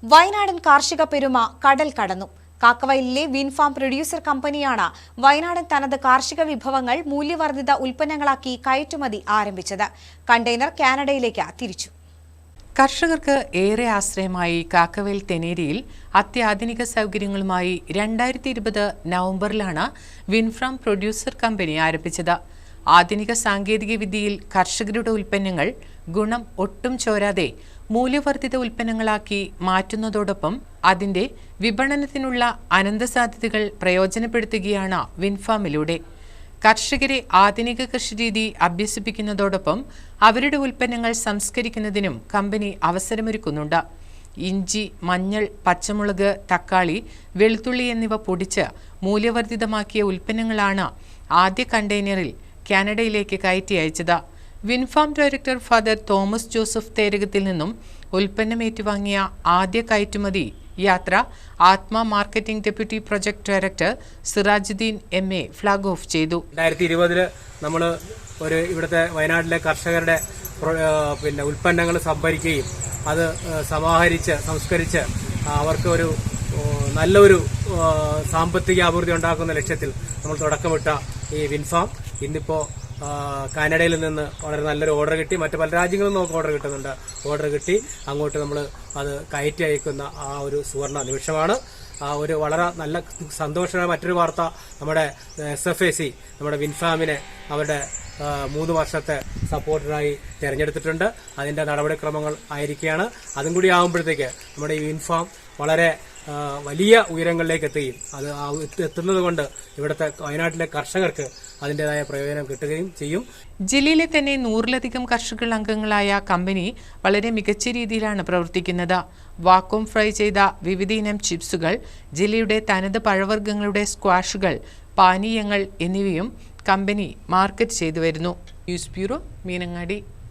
വയനാടൻ കാർഷിക പെരുമ കടൽ കടന്നു. കാക്കവയലിലെ വിൻഫാം പ്രൊഡ്യൂസർ കമ്പനിയാണ് വയനാടൻ തനത് കാർഷിക വിഭവങ്ങൾ മൂല്യവർദ്ധിത ഉൽപ്പന്നങ്ങളാക്കി കയറ്റുമതി ആരംഭിച്ചത്. കണ്ടെയ്നർ കാനഡയിലേക്ക് തിരിച്ചു. കർഷകർക്ക് ഏറെ ആശ്രയമായി കാക്കവയൽ തെനേരിയിൽ അത്യാധുനിക സൗകര്യങ്ങളുമായി 2020 നവംബറിലാണ് വിൻഫാം പ്രൊഡ്യൂസർ കമ്പനി ആരംഭിച്ചത്. ആധുനിക സാങ്കേതിക വിദ്യയിൽ കർഷകരുടെ ഉൽപ്പന്നങ്ങൾ ഗുണം ഒട്ടും ചോരാതെ മൂല്യവർദ്ധിത ഉൽപ്പന്നങ്ങളാക്കി മാറ്റുന്നതോടൊപ്പം അതിന്റെ വിപണനത്തിനുള്ള അനന്തസാധ്യതകൾ പ്രയോജനപ്പെടുത്തുകയാണ് വിൻഫാമിലൂടെ. കർഷകരെ ആധുനിക കൃഷിരീതി അഭ്യസിപ്പിക്കുന്നതോടൊപ്പം അവരുടെ ഉൽപ്പന്നങ്ങൾ സംസ്കരിക്കുന്നതിനും കമ്പനി അവസരമൊരുക്കുന്നുണ്ട്. ഇഞ്ചി, മഞ്ഞൾ, പച്ചമുളക്, തക്കാളി, വെളുത്തുള്ളി എന്നിവ പൊടിച്ച് മൂല്യവർദ്ധിതമാക്കിയ ഉൽപ്പന്നങ്ങളാണ് ആദ്യ കണ്ടെയ്നറിൽ കാനഡയിലേക്ക് കയറ്റി അയച്ചത്. വിൻഫാം ഡയറക്ടർ ഫാദർ തോമസ് ജോസഫ് തേരകത്തിൽ നിന്നും ഉൽപ്പന്നം ഏറ്റുവാങ്ങിയ ആദ്യ കയറ്റുമതി യാത്ര ആത്മ marketing deputy project director Sirajuddin MA flag off ചെയ്തു. 2020 നമ്മൾ ഇവിടുത്തെ വയനാട്ടിലെ കർഷകരുടെ ഉൽപ്പന്നങ്ങൾ സംഭരിക്കുകയും അത് സമാഹരിച്ച് സംസ്കരിച്ച് അവർക്ക് ഒരു നല്ലൊരു സാമ്പത്തിക അഭിവൃദ്ധി ഉണ്ടാക്കുന്ന ലക്ഷ്യത്തിൽ നമ്മൾ തുടക്കമിട്ട ഈ വിൻഫാം ഇന്നിപ്പോൾ കാനഡയിൽ നിന്ന് വളരെ നല്ലൊരു ഓർഡർ കിട്ടി. മറ്റ് പല രാജ്യങ്ങളിൽ നിന്നും ഓർഡർ കിട്ടുന്നുണ്ട്. ഓർഡർ കിട്ടി അങ്ങോട്ട് നമ്മൾ അത് കയറ്റി അയക്കുന്ന ആ ഒരു സുവർണ നിമിഷമാണ്. ഒരു വളരെ നല്ല സന്തോഷമായ മറ്റൊരു വാർത്ത, നമ്മുടെ SFAC നമ്മുടെ വിൻഫാമിനെ അവരുടെ 3 വർഷത്തെ സപ്പോർട്ടറായി തിരഞ്ഞെടുത്തിട്ടുണ്ട്. അതിന്റെ നടപടിക്രമങ്ങൾ ആയിരിക്കുകയാണ്. അതും കൂടി ആകുമ്പോഴത്തേക്ക് നമ്മുടെ ഈ വിൻഫാം വളരെ വലിയ ഉയരങ്ങളിലേക്ക് എത്തുകയും അത് എത്തുന്നത് കൊണ്ട് ഇവിടുത്തെ വയനാട്ടിലെ കർഷകർക്ക് അതിൻ്റെതായ പ്രയോജനം കിട്ടുകയും ചെയ്യും. ജില്ലയിലെ തന്നെ 100-ലധികം കർഷക അംഗങ്ങളായ കമ്പനി വളരെ മികച്ച രീതിയിലാണ് പ്രവർത്തിക്കുന്നത്. വാക്വം ഫ്രൈ ചെയ്ത വിവിധയിനം ചിപ്സുകൾ, ജില്ലയുടെ തനത് പഴവർഗ്ഗങ്ങളുടെ സ്ക്വാഷുകൾ, പാനീയങ്ങൾ എന്നിവയും കമ്പനി മാർക്കറ്റ് ചെയ്തു വരുന്നു. News bureau, Meenangadi.